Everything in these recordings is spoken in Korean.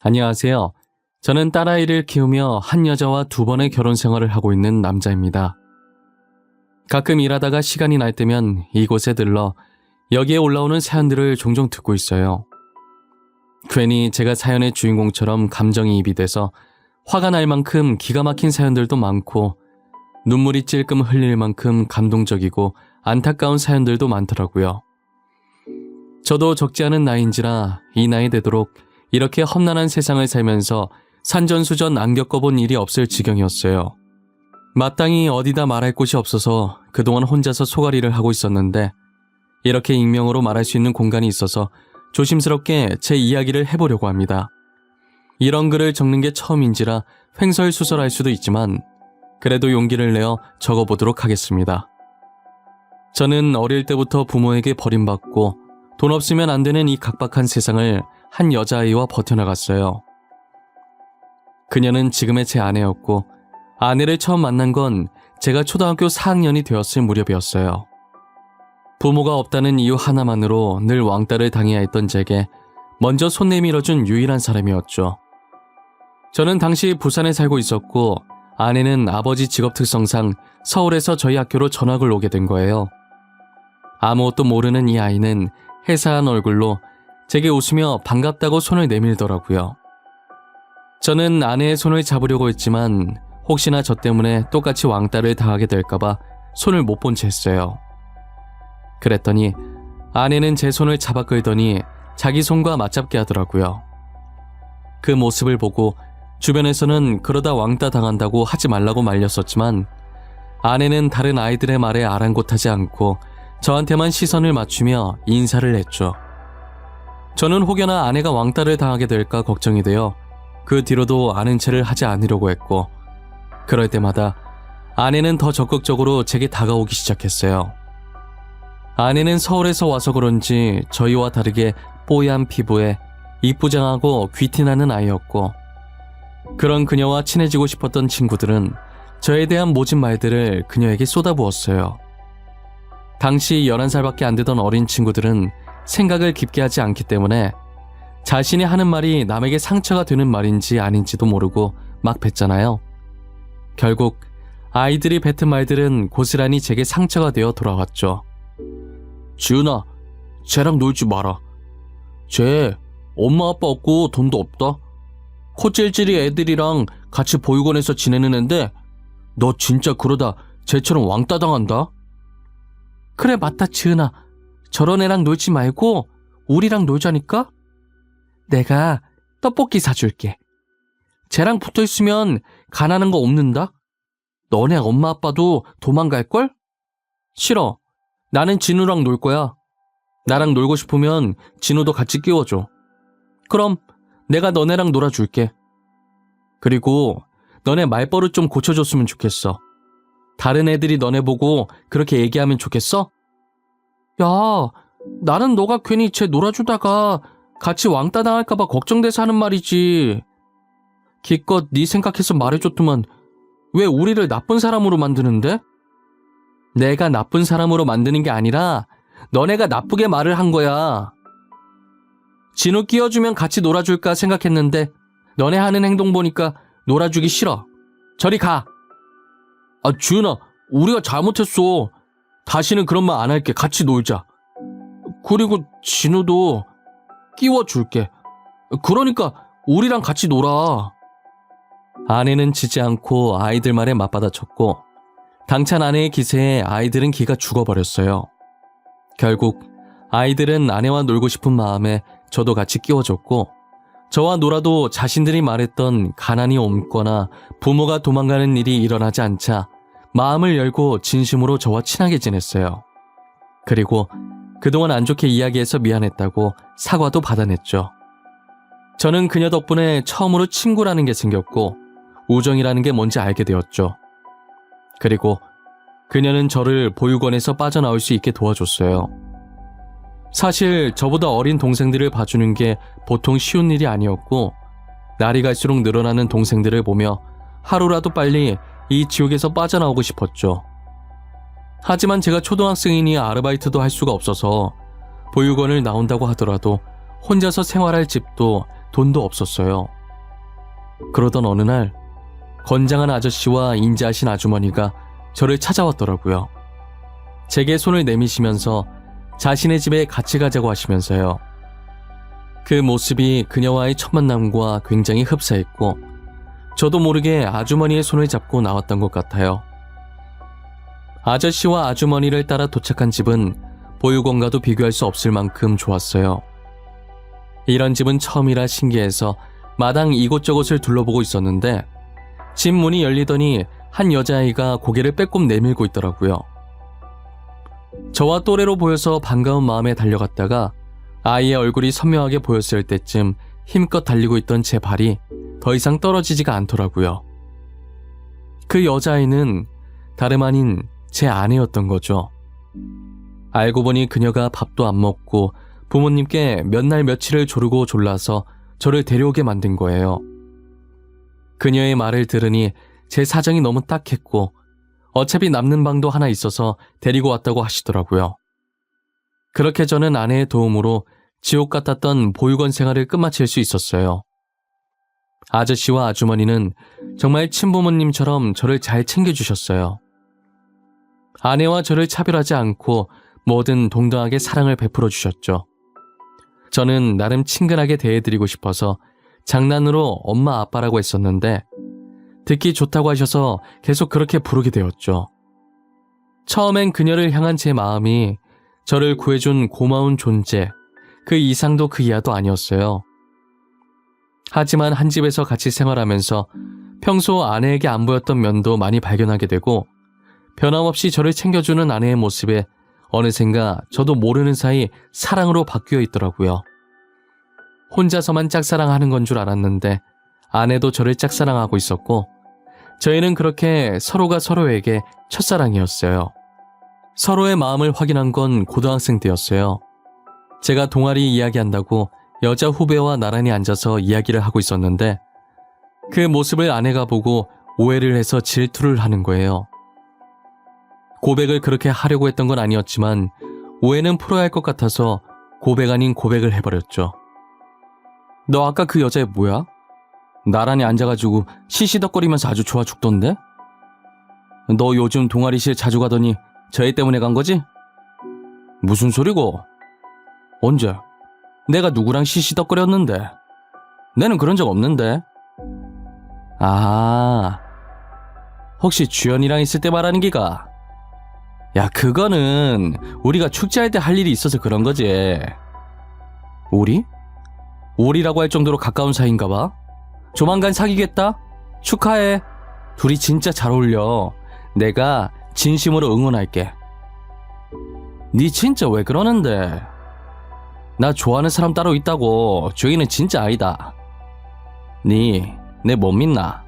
안녕하세요. 저는 딸아이를 키우며 한 여자와 2번의 결혼 생활을 하고 있는 남자입니다. 가끔 일하다가 시간이 날 때면 이곳에 들러 여기에 올라오는 사연들을 종종 듣고 있어요. 괜히 제가 사연의 주인공처럼 감정이입이 돼서 화가 날 만큼 기가 막힌 사연들도 많고 눈물이 찔끔 흘릴 만큼 감동적이고 안타까운 사연들도 많더라고요. 저도 적지 않은 나이인지라 이 나이 되도록 이렇게 험난한 세상을 살면서 산전수전 안 겪어본 일이 없을 지경이었어요. 마땅히 어디다 말할 곳이 없어서 그동안 혼자서 소갈이를 하고 있었는데 이렇게 익명으로 말할 수 있는 공간이 있어서 조심스럽게 제 이야기를 해보려고 합니다. 이런 글을 적는 게 처음인지라 횡설수설할 수도 있지만 그래도 용기를 내어 적어보도록 하겠습니다. 저는 어릴 때부터 부모에게 버림받고 돈 없으면 안 되는 이 각박한 세상을 한 여자아이와 버텨나갔어요. 그녀는 지금의 제 아내였고 아내를 처음 만난 건 제가 초등학교 4학년이 되었을 무렵이었어요. 부모가 없다는 이유 하나만으로 늘 왕따를 당해야 했던 제게 먼저 손 내밀어준 유일한 사람이었죠. 저는 당시 부산에 살고 있었고 아내는 아버지 직업 특성상 서울에서 저희 학교로 전학을 오게 된 거예요. 아무것도 모르는 이 아이는 해사한 얼굴로 제게 웃으며 반갑다고 손을 내밀더라고요. 저는 아내의 손을 잡으려고 했지만 혹시나 저 때문에 똑같이 왕따를 당하게 될까봐 손을 못 본 채 했어요. 그랬더니 아내는 제 손을 잡아 끌더니 자기 손과 맞잡게 하더라고요. 그 모습을 보고 주변에서는 그러다 왕따 당한다고 하지 말라고 말렸었지만 아내는 다른 아이들의 말에 아랑곳하지 않고 저한테만 시선을 맞추며 인사를 했죠. 저는 혹여나 아내가 왕따를 당하게 될까 걱정이 되어 그 뒤로도 아는 체를 하지 않으려고 했고 그럴 때마다 아내는 더 적극적으로 제게 다가오기 시작했어요. 아내는 서울에서 와서 그런지 저희와 다르게 뽀얀 피부에 이쁘장하고 귀티나는 아이였고 그런 그녀와 친해지고 싶었던 친구들은 저에 대한 모진 말들을 그녀에게 쏟아부었어요. 당시 11살밖에 안 되던 어린 친구들은 생각을 깊게 하지 않기 때문에 자신이 하는 말이 남에게 상처가 되는 말인지 아닌지도 모르고 막 뱉잖아요. 결국 아이들이 뱉은 말들은 고스란히 제게 상처가 되어 돌아왔죠. 지은아, 쟤랑 놀지 마라. 쟤 엄마 아빠 없고 돈도 없다. 코 찔찔이 애들이랑 같이 보육원에서 지내는 앤데 너 진짜 그러다 쟤처럼 왕따 당한다. 그래 맞다 지은아. 저런 애랑 놀지 말고 우리랑 놀자니까? 내가 떡볶이 사줄게. 쟤랑 붙어있으면 가난한 거 없는다? 너네 엄마 아빠도 도망갈걸? 싫어. 나는 진우랑 놀 거야. 나랑 놀고 싶으면 진우도 같이 끼워줘. 그럼 내가 너네랑 놀아줄게. 그리고 너네 말버릇 좀 고쳐줬으면 좋겠어. 다른 애들이 너네 보고 그렇게 얘기하면 좋겠어? 야, 나는 너가 괜히 쟤 놀아주다가 같이 왕따 당할까봐 걱정돼서 하는 말이지. 기껏 네 생각해서 말해줬더만 왜 우리를 나쁜 사람으로 만드는데? 내가 나쁜 사람으로 만드는 게 아니라 너네가 나쁘게 말을 한 거야. 진우 끼워주면 같이 놀아줄까 생각했는데 너네 하는 행동 보니까 놀아주기 싫어. 저리 가. 아, 지은아, 우리가 잘못했어. 다시는 그런 말 안 할게. 같이 놀자. 그리고 진우도 끼워줄게. 그러니까 우리랑 같이 놀아. 아내는 지지 않고 아이들 말에 맞받아쳤고 당찬 아내의 기세에 아이들은 기가 죽어버렸어요. 결국 아이들은 아내와 놀고 싶은 마음에 저도 같이 끼워줬고 저와 놀아도 자신들이 말했던 가난이 옮거나 부모가 도망가는 일이 일어나지 않자 마음을 열고 진심으로 저와 친하게 지냈어요. 그리고 그동안 안 좋게 이야기해서 미안했다고 사과도 받아냈죠. 저는 그녀 덕분에 처음으로 친구라는 게 생겼고 우정이라는 게 뭔지 알게 되었죠. 그리고 그녀는 저를 보육원에서 빠져나올 수 있게 도와줬어요. 사실 저보다 어린 동생들을 봐주는 게 보통 쉬운 일이 아니었고 날이 갈수록 늘어나는 동생들을 보며 하루라도 빨리 이 지옥에서 빠져나오고 싶었죠. 하지만 제가 초등학생이니 아르바이트도 할 수가 없어서 보육원을 나온다고 하더라도 혼자서 생활할 집도 돈도 없었어요. 그러던 어느 날 건장한 아저씨와 인자하신 아주머니가 저를 찾아왔더라고요. 제게 손을 내미시면서 자신의 집에 같이 가자고 하시면서요. 그 모습이 그녀와의 첫 만남과 굉장히 흡사했고 저도 모르게 아주머니의 손을 잡고 나왔던 것 같아요. 아저씨와 아주머니를 따라 도착한 집은 보육원과도 비교할 수 없을 만큼 좋았어요. 이런 집은 처음이라 신기해서 마당 이곳저곳을 둘러보고 있었는데 집 문이 열리더니 한 여자아이가 고개를 빼꼼 내밀고 있더라고요. 저와 또래로 보여서 반가운 마음에 달려갔다가 아이의 얼굴이 선명하게 보였을 때쯤 힘껏 달리고 있던 제 발이 더 이상 떨어지지가 않더라고요. 그 여자아이는 다름 아닌 제 아내였던 거죠. 알고 보니 그녀가 밥도 안 먹고 부모님께 몇 날 며칠을 조르고 졸라서 저를 데려오게 만든 거예요. 그녀의 말을 들으니 제 사정이 너무 딱했고 어차피 남는 방도 하나 있어서 데리고 왔다고 하시더라고요. 그렇게 저는 아내의 도움으로 지옥 같았던 보육원 생활을 끝마칠 수 있었어요. 아저씨와 아주머니는 정말 친부모님처럼 저를 잘 챙겨주셨어요. 아내와 저를 차별하지 않고 뭐든 동등하게 사랑을 베풀어 주셨죠. 저는 나름 친근하게 대해드리고 싶어서 장난으로 엄마 아빠라고 했었는데 듣기 좋다고 하셔서 계속 그렇게 부르게 되었죠. 처음엔 그녀를 향한 제 마음이 저를 구해준 고마운 존재, 그 이상도 그 이하도 아니었어요. 하지만 한 집에서 같이 생활하면서 평소 아내에게 안 보였던 면도 많이 발견하게 되고 변함없이 저를 챙겨주는 아내의 모습에 어느샌가 저도 모르는 사이 사랑으로 바뀌어 있더라고요. 혼자서만 짝사랑하는 건 줄 알았는데 아내도 저를 짝사랑하고 있었고 저희는 그렇게 서로가 서로에게 첫사랑이었어요. 서로의 마음을 확인한 건 고등학생 때였어요. 제가 동아리 이야기한다고 여자 후배와 나란히 앉아서 이야기를 하고 있었는데 그 모습을 아내가 보고 오해를 해서 질투를 하는 거예요. 고백을 그렇게 하려고 했던 건 아니었지만 오해는 풀어야 할 것 같아서 고백 아닌 고백을 해버렸죠. 너 아까 그 여자애 뭐야? 나란히 앉아가지고 시시덕거리면서 아주 좋아 죽던데? 너 요즘 동아리실 자주 가더니 저 애 때문에 간 거지? 무슨 소리고? 언제? 내가 누구랑 시시덕거렸는데? 내는 그런 적 없는데? 아, 혹시 주연이랑 있을 때 말하는 기가? 야, 그거는 우리가 축제할 때 할 일이 있어서 그런 거지. 우리? 우리라고 할 정도로 가까운 사이인가 봐. 조만간 사귀겠다? 축하해. 둘이 진짜 잘 어울려. 내가 진심으로 응원할게. 니 진짜 왜 그러는데? 나 좋아하는 사람 따로 있다고. 주희는 진짜 아니다. 니 내 못 믿나?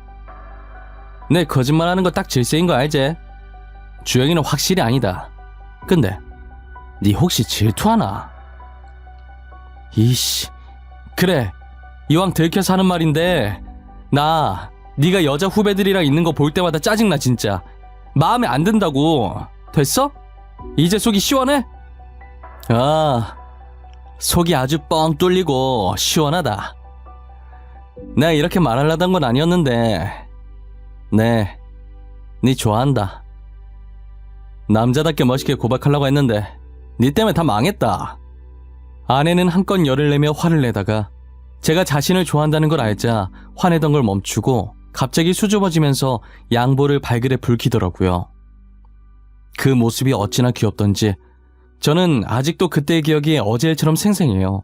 내 거짓말하는 거 딱 질색인 거 알지? 주영이는 확실히 아니다. 근데 니 혹시 질투하나? 이씨, 그래, 이왕 들켜서 하는 말인데 나 네가 여자 후배들이랑 있는 거 볼 때마다 짜증나. 진짜 마음에 안 든다고. 됐어? 이제 속이 시원해? 아, 속이 아주 뻥 뚫리고 시원하다. 내가 이렇게 말하려던 건 아니었는데 네, 니 좋아한다. 남자답게 멋있게 고백하려고 했는데 니 때문에 다 망했다. 아내는 한껏 열을 내며 화를 내다가 제가 자신을 좋아한다는 걸 알자 화내던 걸 멈추고 갑자기 수줍어지면서 양볼을 발그레 붉히더라고요. 그 모습이 어찌나 귀엽던지 저는 아직도 그때의 기억이 어제처럼 생생해요.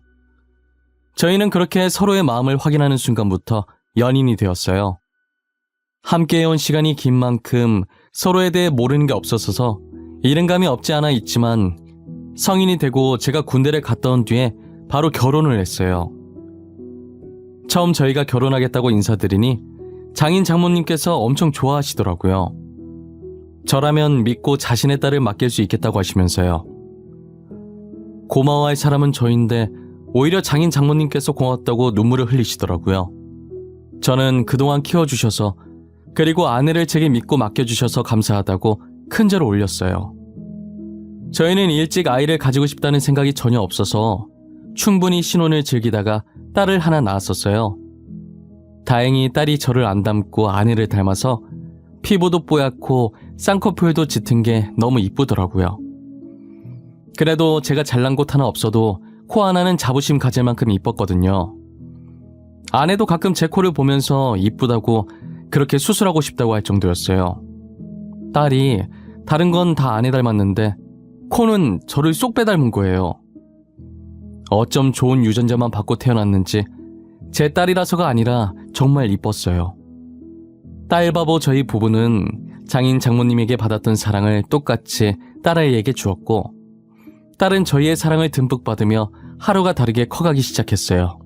저희는 그렇게 서로의 마음을 확인하는 순간부터 연인이 되었어요. 함께해온 시간이 긴 만큼 서로에 대해 모르는 게 없었어서 이른감이 없지 않아 있지만 성인이 되고 제가 군대를 갔다 온 뒤에 바로 결혼을 했어요. 처음 저희가 결혼하겠다고 인사드리니 장인 장모님께서 엄청 좋아하시더라고요. 저라면 믿고 자신의 딸을 맡길 수 있겠다고 하시면서요. 고마워할 사람은 저인데 오히려 장인 장모님께서 고맙다고 눈물을 흘리시더라고요. 저는 그동안 키워주셔서 그리고 아내를 제게 믿고 맡겨주셔서 감사하다고 큰절을 올렸어요. 저희는 일찍 아이를 가지고 싶다는 생각이 전혀 없어서 충분히 신혼을 즐기다가 딸을 하나 낳았었어요. 다행히 딸이 저를 안 닮고 아내를 닮아서 피부도 뽀얗고 쌍꺼풀도 짙은 게 너무 이쁘더라고요. 그래도 제가 잘난 곳 하나 없어도 코 하나는 자부심 가질 만큼 이뻤거든요. 아내도 가끔 제 코를 보면서 이쁘다고 그렇게 수술하고 싶다고 할 정도였어요. 딸이 다른 건 다 아내 닮았는데 코는 저를 쏙 빼닮은 거예요. 어쩜 좋은 유전자만 받고 태어났는지 제 딸이라서가 아니라 정말 이뻤어요. 딸바보 저희 부부는 장인 장모님에게 받았던 사랑을 똑같이 딸아이에게 주었고 딸은 저희의 사랑을 듬뿍 받으며 하루가 다르게 커가기 시작했어요.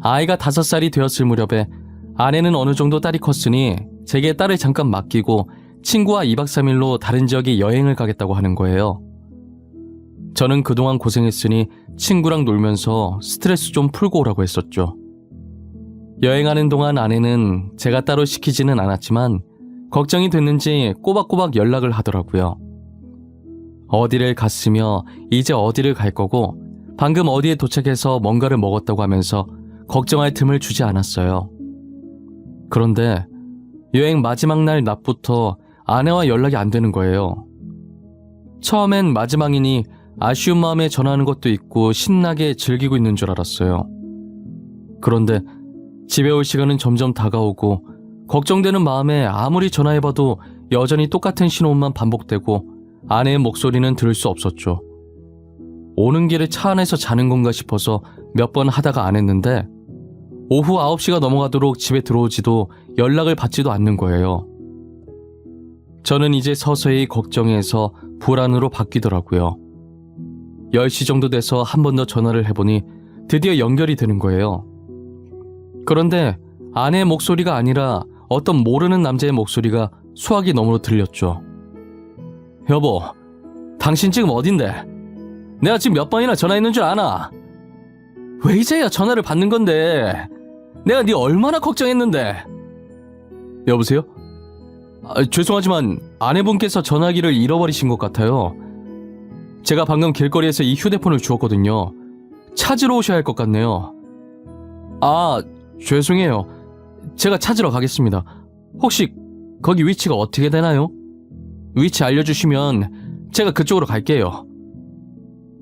아이가 5살이 되었을 무렵에 아내는 어느 정도 딸이 컸으니 제게 딸을 잠깐 맡기고 친구와 2박 3일로 다른 지역에 여행을 가겠다고 하는 거예요. 저는 그동안 고생했으니 친구랑 놀면서 스트레스 좀 풀고 오라고 했었죠. 여행하는 동안 아내는 제가 따로 시키지는 않았지만 걱정이 됐는지 꼬박꼬박 연락을 하더라고요. 어디를 갔으며 이제 어디를 갈 거고 방금 어디에 도착해서 뭔가를 먹었다고 하면서 걱정할 틈을 주지 않았어요. 그런데 여행 마지막 날 낮부터 아내와 연락이 안 되는 거예요. 처음엔 마지막이니 아쉬운 마음에 전화하는 것도 있고 신나게 즐기고 있는 줄 알았어요. 그런데 집에 올 시간은 점점 다가오고 걱정되는 마음에 아무리 전화해봐도 여전히 똑같은 신호음만 반복되고 아내의 목소리는 들을 수 없었죠. 오는 길에 차 안에서 자는 건가 싶어서 몇 번 하다가 안 했는데 오후 9시가 넘어가도록 집에 들어오지도 연락을 받지도 않는 거예요. 저는 이제 서서히 걱정에서 불안으로 바뀌더라고요. 10시 정도 돼서 한 번 더 전화를 해보니 드디어 연결이 되는 거예요. 그런데 아내의 목소리가 아니라 어떤 모르는 남자의 목소리가 수화기 너머로 들렸죠. 여보, 당신 지금 어딘데? 내가 지금 몇 번이나 전화했는 줄 아나? 왜 이제야 전화를 받는 건데? 내가 네 얼마나 걱정했는데. 여보세요? 죄송하지만 아내분께서 전화기를 잃어버리신 것 같아요. 제가 방금 길거리에서 이 휴대폰을 주웠거든요. 찾으러 오셔야 할 것 같네요. 아, 죄송해요. 제가 찾으러 가겠습니다. 혹시 거기 위치가 어떻게 되나요? 위치 알려주시면 제가 그쪽으로 갈게요.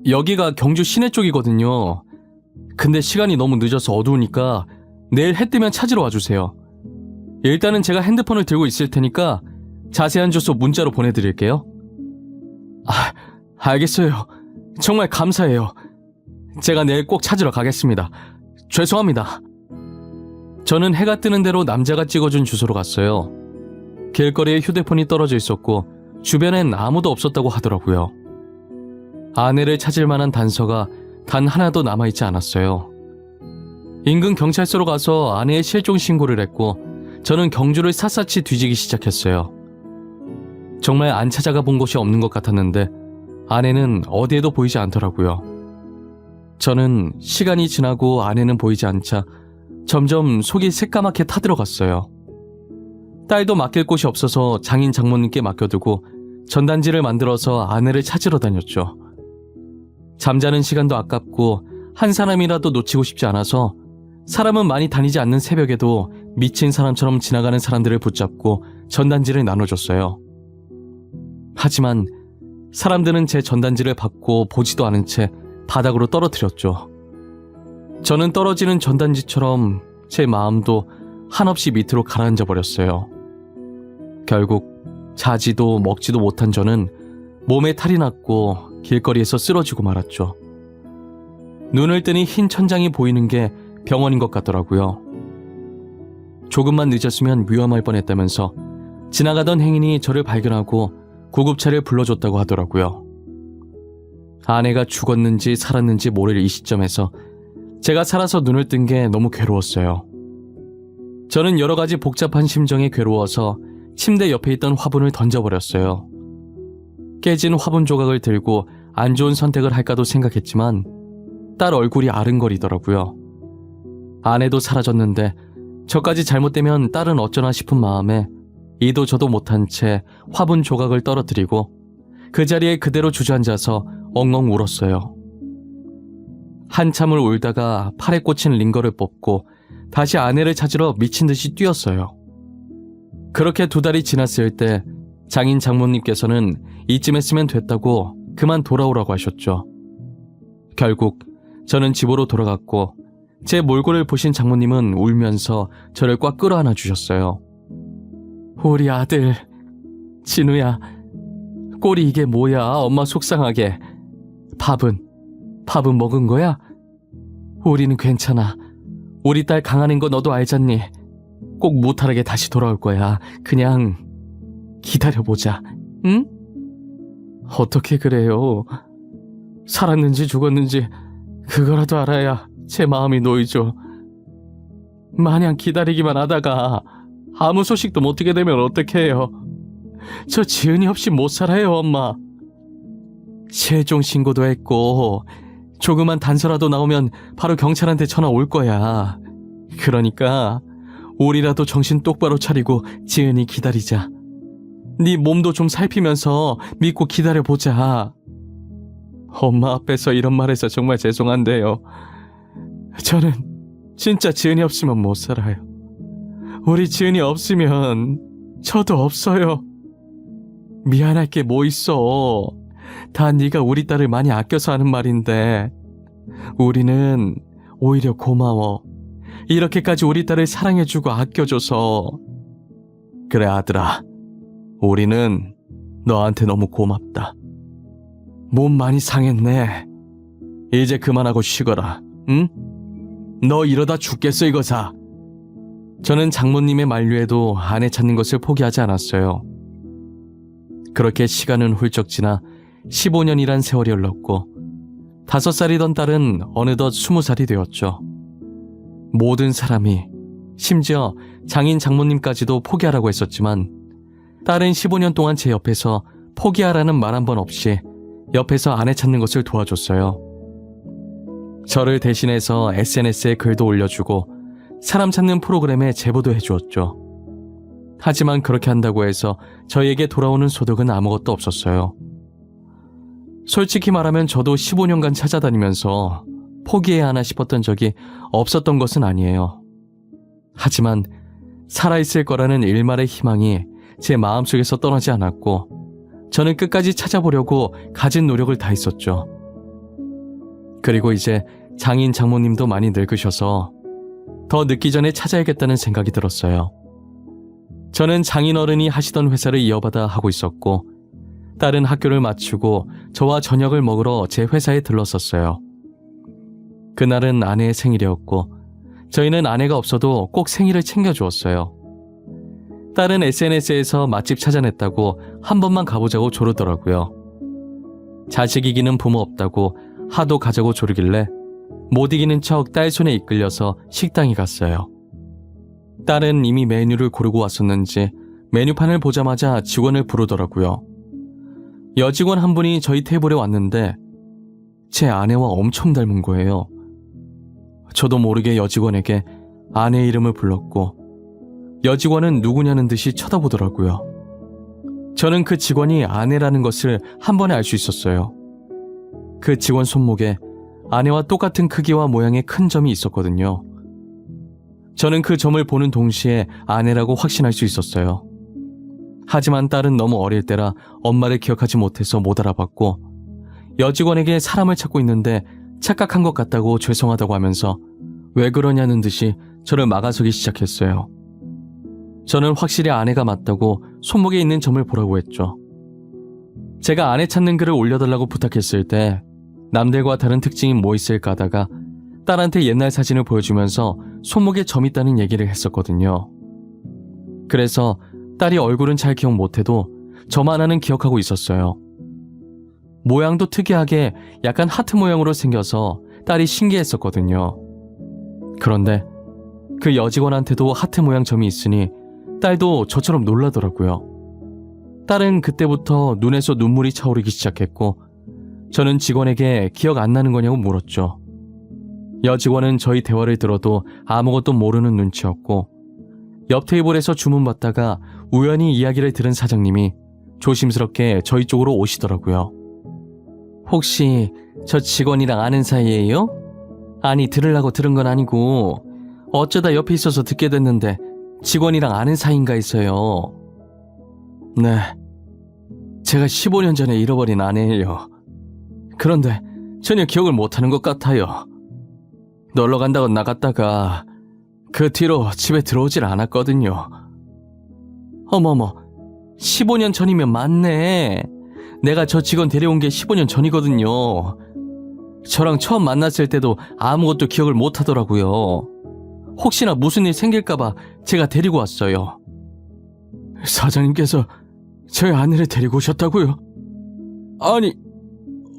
여기가 경주 시내 쪽이거든요. 근데 시간이 너무 늦어서 어두우니까 내일 해 뜨면 찾으러 와주세요. 일단은 제가 핸드폰을 들고 있을 테니까 자세한 주소 문자로 보내드릴게요. 아, 알겠어요. 정말 감사해요. 제가 내일 꼭 찾으러 가겠습니다. 죄송합니다. 저는 해가 뜨는 대로 남자가 찍어준 주소로 갔어요. 길거리에 휴대폰이 떨어져 있었고 주변엔 아무도 없었다고 하더라고요. 아내를 찾을 만한 단서가 단 하나도 남아있지 않았어요. 인근 경찰서로 가서 아내의 실종 신고를 했고 저는 경주를 샅샅이 뒤지기 시작했어요. 정말 안 찾아가 본 곳이 없는 것 같았는데 아내는 어디에도 보이지 않더라고요. 저는 시간이 지나고 아내는 보이지 않자 점점 속이 새까맣게 타들어갔어요. 딸도 맡길 곳이 없어서 장인 장모님께 맡겨두고 전단지를 만들어서 아내를 찾으러 다녔죠. 잠자는 시간도 아깝고 한 사람이라도 놓치고 싶지 않아서 사람은 많이 다니지 않는 새벽에도 미친 사람처럼 지나가는 사람들을 붙잡고 전단지를 나눠줬어요. 하지만 사람들은 제 전단지를 받고 보지도 않은 채 바닥으로 떨어뜨렸죠. 저는 떨어지는 전단지처럼 제 마음도 한없이 밑으로 가라앉아 버렸어요. 결국 자지도 먹지도 못한 저는 몸에 탈이 났고 길거리에서 쓰러지고 말았죠. 눈을 뜨니 흰 천장이 보이는 게 병원인 것 같더라고요. 조금만 늦었으면 위험할 뻔했다면서 지나가던 행인이 저를 발견하고 구급차를 불러줬다고 하더라고요. 아내가 죽었는지 살았는지 모를 이 시점에서 제가 살아서 눈을 뜬 게 너무 괴로웠어요. 저는 여러 가지 복잡한 심정에 괴로워서 침대 옆에 있던 화분을 던져버렸어요. 깨진 화분 조각을 들고 안 좋은 선택을 할까도 생각했지만 딸 얼굴이 아른거리더라고요. 아내도 사라졌는데 저까지 잘못되면 딸은 어쩌나 싶은 마음에 이도 저도 못한 채 화분 조각을 떨어뜨리고 그 자리에 그대로 주저앉아서 엉엉 울었어요. 한참을 울다가 팔에 꽂힌 링거를 뽑고 다시 아내를 찾으러 미친 듯이 뛰었어요. 그렇게 2달이 지났을 때 장인 장모님께서는 이쯤 했으면 됐다고 그만 돌아오라고 하셨죠. 결국 저는 집으로 돌아갔고 제 몰골을 보신 장모님은 울면서 저를 꽉 끌어안아 주셨어요. 우리 아들, 진우야, 꼴이 이게 뭐야? 엄마 속상하게. 밥은 먹은 거야? 우리는 괜찮아. 우리 딸 강하는 거 너도 알잖니? 꼭 무탈하게 다시 돌아올 거야. 그냥 기다려보자. 응? 어떻게 그래요? 살았는지 죽었는지 그거라도 알아야 제 마음이 놓이죠. 마냥 기다리기만 하다가 아무 소식도 못 듣게 되면 어떡해요? 저 지은이 없이 못 살아요, 엄마. 실종 신고도 했고 조그만 단서라도 나오면 바로 경찰한테 전화 올 거야. 그러니까 우리라도 정신 똑바로 차리고 지은이 기다리자. 네 몸도 좀 살피면서 믿고 기다려보자. 엄마 앞에서 이런 말해서 정말 죄송한데요. 저는 진짜 지은이 없으면 못 살아요. 우리 지은이 없으면 저도 없어요. 미안할 게 뭐 있어. 다 네가 우리 딸을 많이 아껴서 하는 말인데 우리는 오히려 고마워. 이렇게까지 우리 딸을 사랑해주고 아껴줘서. 그래 아들아, 우리는 너한테 너무 고맙다. 몸 많이 상했네. 이제 그만하고 쉬거라. 응? 너 이러다 죽겠어 이거사. 저는 장모님의 만류에도 아내 찾는 것을 포기하지 않았어요. 그렇게 시간은 훌쩍 지나 15년이란 세월이 흘렀고 5살이던 딸은 어느덧 20살이 되었죠. 모든 사람이, 심지어 장인 장모님까지도 포기하라고 했었지만 딸은 15년 동안 제 옆에서 포기하라는 말 한 번 없이 옆에서 아내 찾는 것을 도와줬어요. 저를 대신해서 SNS에 글도 올려주고 사람 찾는 프로그램에 제보도 해주었죠. 하지만 그렇게 한다고 해서 저에게 돌아오는 소득은 아무것도 없었어요. 솔직히 말하면 저도 15년간 찾아다니면서 포기해야 하나 싶었던 적이 없었던 것은 아니에요. 하지만 살아있을 거라는 일말의 희망이 제 마음속에서 떠나지 않았고 저는 끝까지 찾아보려고 가진 노력을 다했었죠. 그리고 이제 장인 장모님도 많이 늙으셔서 더 늦기 전에 찾아야겠다는 생각이 들었어요. 저는 장인어른이 하시던 회사를 이어받아 하고 있었고 딸은 학교를 마치고 저와 저녁을 먹으러 제 회사에 들렀었어요. 그날은 아내의 생일이었고 저희는 아내가 없어도 꼭 생일을 챙겨주었어요. 딸은 SNS에서 맛집 찾아냈다고 한 번만 가보자고 조르더라고요. 자식 이기는 부모 없다고 하도 가자고 조르길래 못 이기는 척 딸 손에 이끌려서 식당에 갔어요. 딸은 이미 메뉴를 고르고 왔었는지 메뉴판을 보자마자 직원을 부르더라고요. 여직원 한 분이 저희 테이블에 왔는데 제 아내와 엄청 닮은 거예요. 저도 모르게 여직원에게 아내 이름을 불렀고 여직원은 누구냐는 듯이 쳐다보더라고요. 저는 그 직원이 아내라는 것을 한 번에 알 수 있었어요. 그 직원 손목에 아내와 똑같은 크기와 모양의 큰 점이 있었거든요. 저는 그 점을 보는 동시에 아내라고 확신할 수 있었어요. 하지만 딸은 너무 어릴 때라 엄마를 기억하지 못해서 못 알아봤고 여직원에게 사람을 찾고 있는데 착각한 것 같다고 죄송하다고 하면서 왜 그러냐는 듯이 저를 막아서기 시작했어요. 저는 확실히 아내가 맞다고 손목에 있는 점을 보라고 했죠. 제가 아내 찾는 글을 올려달라고 부탁했을 때 남들과 다른 특징이 뭐 있을까 하다가 딸한테 옛날 사진을 보여주면서 손목에 점 있다는 얘기를 했었거든요. 그래서 딸이 얼굴은 잘 기억 못해도 점 하나는 기억하고 있었어요. 모양도 특이하게 약간 하트 모양으로 생겨서 딸이 신기했었거든요. 그런데 그 여직원한테도 하트 모양 점이 있으니 딸도 저처럼 놀라더라고요. 딸은 그때부터 눈에서 눈물이 차오르기 시작했고 저는 직원에게 기억 안 나는 거냐고 물었죠. 여직원은 저희 대화를 들어도 아무것도 모르는 눈치였고 옆 테이블에서 주문받다가 우연히 이야기를 들은 사장님이 조심스럽게 저희 쪽으로 오시더라고요. 혹시 저 직원이랑 아는 사이예요? 아니, 들으려고 들은 건 아니고 어쩌다 옆에 있어서 듣게 됐는데 직원이랑 아는 사이인가 해서요. 네, 제가 15년 전에 잃어버린 아내예요. 그런데 전혀 기억을 못하는 것 같아요. 놀러 간다고 나갔다가 그 뒤로 집에 들어오질 않았거든요. 어머머, 15년 전이면 맞네. 내가 저 직원 데려온 게 15년 전이거든요. 저랑 처음 만났을 때도 아무것도 기억을 못 하더라고요. 혹시나 무슨 일 생길까봐 제가 데리고 왔어요. 사장님께서 저희 아내를 데리고 오셨다고요? 아니,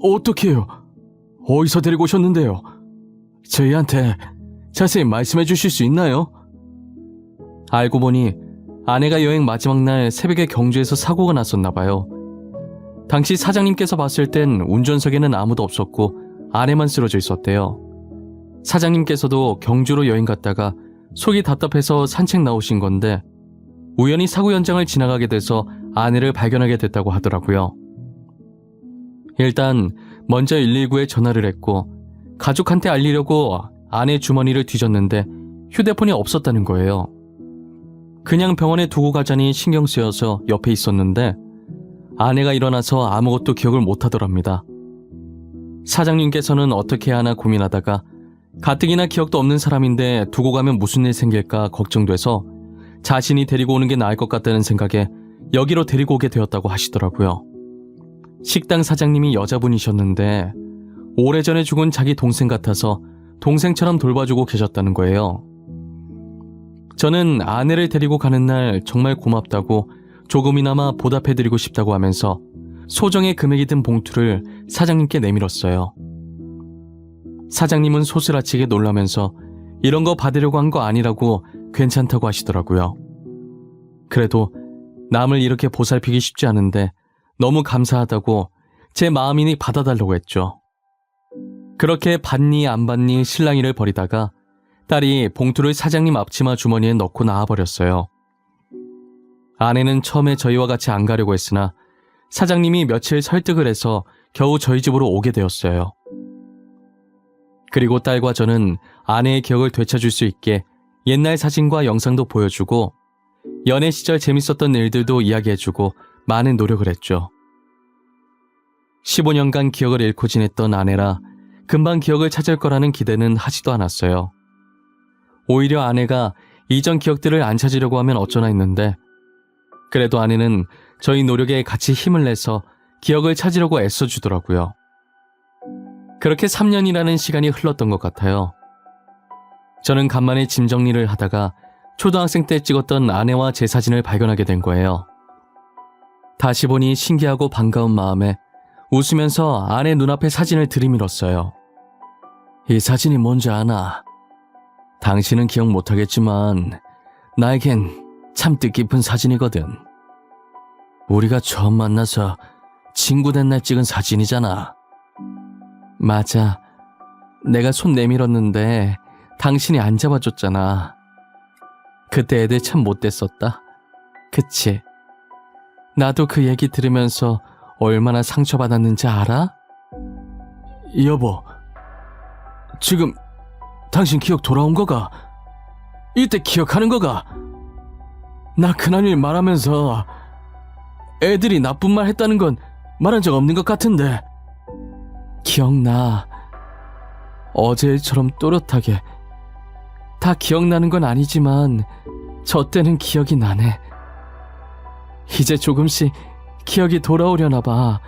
어떡해요? 어디서 데리고 오셨는데요? 저희한테 자세히 말씀해 주실 수 있나요? 알고 보니 아내가 여행 마지막 날 새벽에 경주에서 사고가 났었나 봐요. 당시 사장님께서 봤을 땐 운전석에는 아무도 없었고 아내만 쓰러져 있었대요. 사장님께서도 경주로 여행 갔다가 속이 답답해서 산책 나오신 건데 우연히 사고 현장을 지나가게 돼서 아내를 발견하게 됐다고 하더라고요. 일단 먼저 119에 전화를 했고 가족한테 알리려고 아내 주머니를 뒤졌는데 휴대폰이 없었다는 거예요. 그냥 병원에 두고 가자니 신경 쓰여서 옆에 있었는데 아내가 일어나서 아무것도 기억을 못하더랍니다. 사장님께서는 어떻게 하나 고민하다가 가뜩이나 기억도 없는 사람인데 두고 가면 무슨 일 생길까 걱정돼서 자신이 데리고 오는 게 나을 것 같다는 생각에 여기로 데리고 오게 되었다고 하시더라고요. 식당 사장님이 여자분이셨는데 오래전에 죽은 자기 동생 같아서 동생처럼 돌봐주고 계셨다는 거예요. 저는 아내를 데리고 가는 날 정말 고맙다고 조금이나마 보답해드리고 싶다고 하면서 소정의 금액이 든 봉투를 사장님께 내밀었어요. 사장님은 소스라치게 놀라면서 이런 거 받으려고 한 거 아니라고 괜찮다고 하시더라고요. 그래도 남을 이렇게 보살피기 쉽지 않은데 너무 감사하다고 제 마음이니 받아달라고 했죠. 그렇게 받니 안 받니 실랑이를 벌이다가 딸이 봉투를 사장님 앞치마 주머니에 넣고 나와버렸어요. 아내는 처음에 저희와 같이 안 가려고 했으나 사장님이 며칠 설득을 해서 겨우 저희 집으로 오게 되었어요. 그리고 딸과 저는 아내의 기억을 되찾을 수 있게 옛날 사진과 영상도 보여주고 연애 시절 재밌었던 일들도 이야기해주고 많은 노력을 했죠. 15년간 기억을 잃고 지냈던 아내라 금방 기억을 찾을 거라는 기대는 하지도 않았어요. 오히려 아내가 이전 기억들을 안 찾으려고 하면 어쩌나 했는데 그래도 아내는 저희 노력에 같이 힘을 내서 기억을 찾으려고 애써주더라고요. 그렇게 3년이라는 시간이 흘렀던 것 같아요. 저는 간만에 짐 정리를 하다가 초등학생 때 찍었던 아내와 제 사진을 발견하게 된 거예요. 다시 보니 신기하고 반가운 마음에 웃으면서 아내 눈앞에 사진을 들이밀었어요. 이 사진이 뭔지 아나? 당신은 기억 못하겠지만 나에겐 참 뜻깊은 사진이거든. 우리가 처음 만나서 친구 된 날 찍은 사진이잖아. 맞아. 내가 손 내밀었는데 당신이 안 잡아줬잖아. 그때 애들 참 못됐었다. 그치? 나도 그 얘기 들으면서 얼마나 상처받았는지 알아? 여보, 지금 당신 기억 돌아온 거가? 이때 기억하는 거가? 나 그날 일 말하면서 애들이 나쁜 말 했다는 건 말한 적 없는 것 같은데. 기억나. 어제 일처럼 또렷하게. 다 기억나는 건 아니지만 저 때는 기억이 나네. 이제 조금씩 기억이 돌아오려나 봐.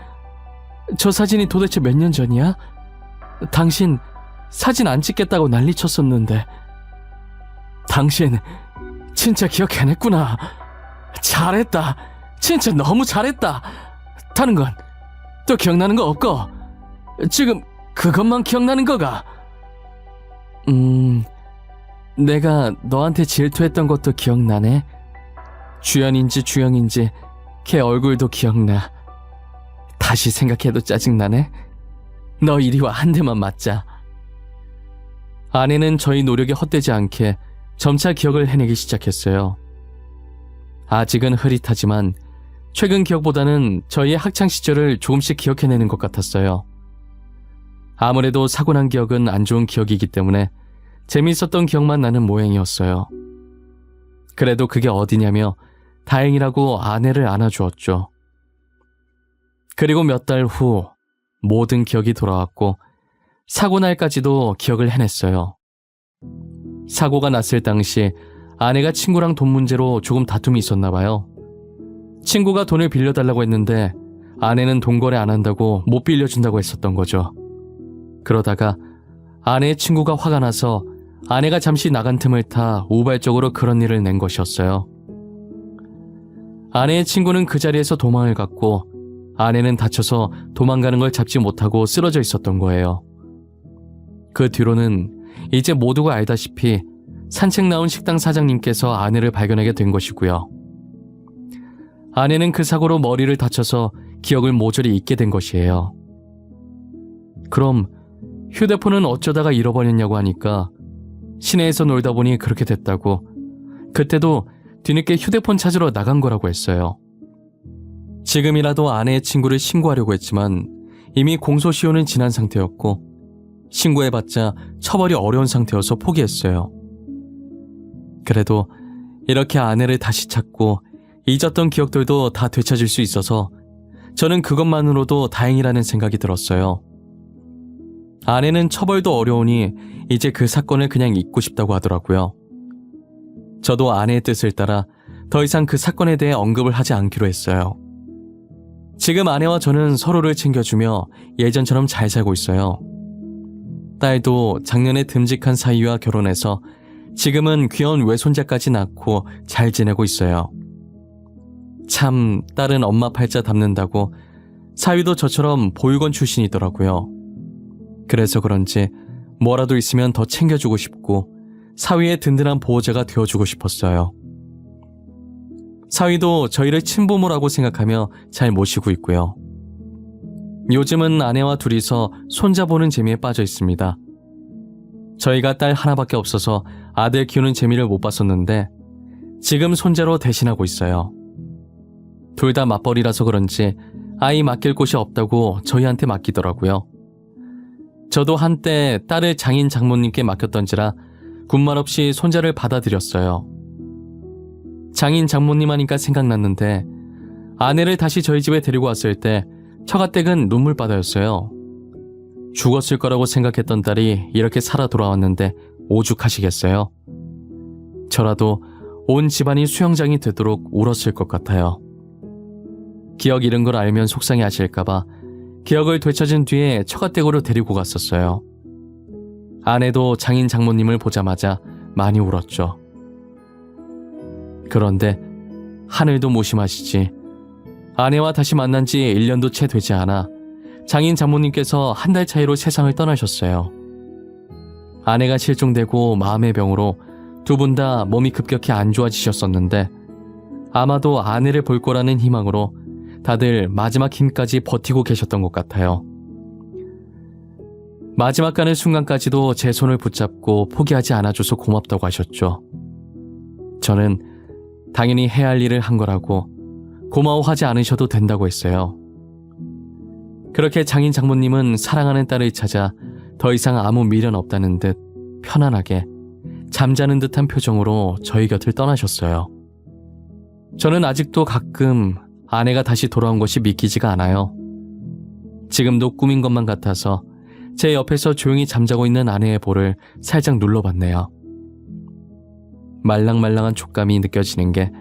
저 사진이 도대체 몇 년 전이야? 당신 사진 안 찍겠다고 난리쳤었는데. 당신 진짜 기억해냈구나. 잘했다. 진짜 너무 잘했다. 다른 건 또 기억나는 거 없고 지금 그것만 기억나는 거가? 내가 너한테 질투했던 것도 기억나네. 주연인지 주영인지 걔 얼굴도 기억나. 다시 생각해도 짜증나네. 너 이리 와, 한 대만 맞자. 아내는 저희 노력이 헛되지 않게 점차 기억을 해내기 시작했어요. 아직은 흐릿하지만 최근 기억보다는 저희의 학창 시절을 조금씩 기억해내는 것 같았어요. 아무래도 사고 난 기억은 안 좋은 기억이기 때문에 재미있었던 기억만 나는 모양이었어요. 그래도 그게 어디냐며 다행이라고 아내를 안아주었죠. 그리고 몇 달 후 모든 기억이 돌아왔고 사고 날까지도 기억을 해냈어요. 사고가 났을 당시 아내가 친구랑 돈 문제로 조금 다툼이 있었나 봐요. 친구가 돈을 빌려달라고 했는데 아내는 돈 거래 안 한다고 못 빌려준다고 했었던 거죠. 그러다가 아내의 친구가 화가 나서 아내가 잠시 나간 틈을 타 우발적으로 그런 일을 낸 것이었어요. 아내의 친구는 그 자리에서 도망을 갔고 아내는 다쳐서 도망가는 걸 잡지 못하고 쓰러져 있었던 거예요. 그 뒤로는 이제 모두가 알다시피 산책 나온 식당 사장님께서 아내를 발견하게 된 것이고요. 아내는 그 사고로 머리를 다쳐서 기억을 모조리 잊게 된 것이에요. 그럼 휴대폰은 어쩌다가 잃어버렸냐고 하니까 시내에서 놀다 보니 그렇게 됐다고, 그때도 뒤늦게 휴대폰 찾으러 나간 거라고 했어요. 지금이라도 아내의 친구를 신고하려고 했지만 이미 공소시효는 지난 상태였고 신고해봤자 처벌이 어려운 상태여서 포기했어요. 그래도 이렇게 아내를 다시 찾고 잊었던 기억들도 다 되찾을 수 있어서 저는 그것만으로도 다행이라는 생각이 들었어요. 아내는 처벌도 어려우니 이제 그 사건을 그냥 잊고 싶다고 하더라고요. 저도 아내의 뜻을 따라 더 이상 그 사건에 대해 언급을 하지 않기로 했어요. 지금 아내와 저는 서로를 챙겨주며 예전처럼 잘 살고 있어요. 딸도 작년에 듬직한 사위와 결혼해서 지금은 귀여운 외손자까지 낳고 잘 지내고 있어요. 참 딸은 엄마 팔자 닮는다고 사위도 저처럼 보육원 출신이더라고요. 그래서 그런지 뭐라도 있으면 더 챙겨주고 싶고 사위의 든든한 보호자가 되어주고 싶었어요. 사위도 저희를 친부모라고 생각하며 잘 모시고 있고요. 요즘은 아내와 둘이서 손자 보는 재미에 빠져 있습니다. 저희가 딸 하나밖에 없어서 아들 키우는 재미를 못 봤었는데 지금 손자로 대신하고 있어요. 둘 다 맞벌이라서 그런지 아이 맡길 곳이 없다고 저희한테 맡기더라고요. 저도 한때 딸을 장인 장모님께 맡겼던지라 군말 없이 손자를 받아들였어요. 장인 장모님 하니까 생각났는데 아내를 다시 저희 집에 데리고 왔을 때 처가댁은 눈물바다였어요. 죽었을 거라고 생각했던 딸이 이렇게 살아 돌아왔는데 오죽하시겠어요? 저라도 온 집안이 수영장이 되도록 울었을 것 같아요. 기억 잃은 걸 알면 속상해하실까봐 기억을 되찾은 뒤에 처가댁으로 데리고 갔었어요. 아내도 장인 장모님을 보자마자 많이 울었죠. 그런데 하늘도 무심하시지. 아내와 다시 만난 지 1년도 채 되지 않아 장인 장모님께서 한 달 차이로 세상을 떠나셨어요. 아내가 실종되고 마음의 병으로 두 분 다 몸이 급격히 안 좋아지셨었는데 아마도 아내를 볼 거라는 희망으로 다들 마지막 힘까지 버티고 계셨던 것 같아요. 마지막 가는 순간까지도 제 손을 붙잡고 포기하지 않아줘서 고맙다고 하셨죠. 저는 당연히 해야 할 일을 한 거라고 고마워하지 않으셔도 된다고 했어요. 그렇게 장인 장모님은 사랑하는 딸을 찾아 더 이상 아무 미련 없다는 듯 편안하게 잠자는 듯한 표정으로 저희 곁을 떠나셨어요. 저는 아직도 가끔 아내가 다시 돌아온 것이 믿기지가 않아요. 지금도 꿈인 것만 같아서 제 옆에서 조용히 잠자고 있는 아내의 볼을 살짝 눌러봤네요. 말랑말랑한 촉감이 느껴지는 게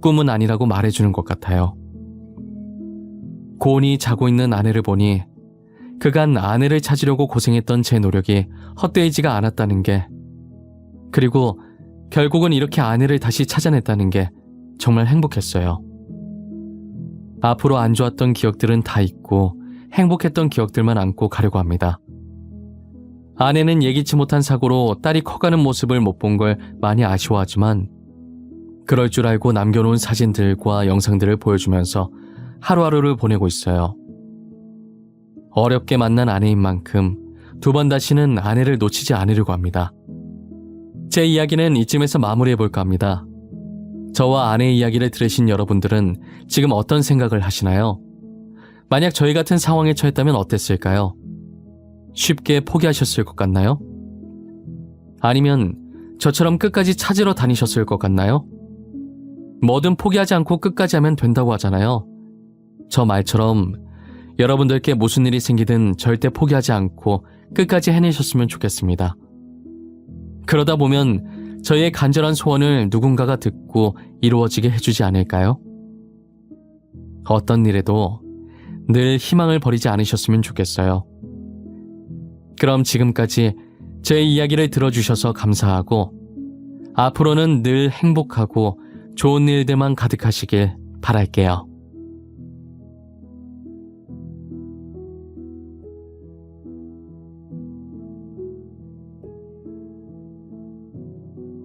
꿈은 아니라고 말해주는 것 같아요. 고온히 자고 있는 아내를 보니 그간 아내를 찾으려고 고생했던 제 노력이 헛되이지가 않았다는 게, 그리고 결국은 이렇게 아내를 다시 찾아냈다는 게 정말 행복했어요. 앞으로 안 좋았던 기억들은 다 잊고 행복했던 기억들만 안고 가려고 합니다. 아내는 예기치 못한 사고로 딸이 커가는 모습을 못 본 걸 많이 아쉬워하지만 그럴 줄 알고 남겨놓은 사진들과 영상들을 보여주면서 하루하루를 보내고 있어요. 어렵게 만난 아내인 만큼 두 번 다시는 아내를 놓치지 않으려고 합니다. 제 이야기는 이쯤에서 마무리해볼까 합니다. 저와 아내의 이야기를 들으신 여러분들은 지금 어떤 생각을 하시나요? 만약 저희 같은 상황에 처했다면 어땠을까요? 쉽게 포기하셨을 것 같나요? 아니면 저처럼 끝까지 찾으러 다니셨을 것 같나요? 뭐든 포기하지 않고 끝까지 하면 된다고 하잖아요. 저 말처럼 여러분들께 무슨 일이 생기든 절대 포기하지 않고 끝까지 해내셨으면 좋겠습니다. 그러다 보면 저희의 간절한 소원을 누군가가 듣고 이루어지게 해주지 않을까요? 어떤 일에도 늘 희망을 버리지 않으셨으면 좋겠어요. 그럼 지금까지 제 이야기를 들어주셔서 감사하고 앞으로는 늘 행복하고 좋은 일들만 가득하시길 바랄게요.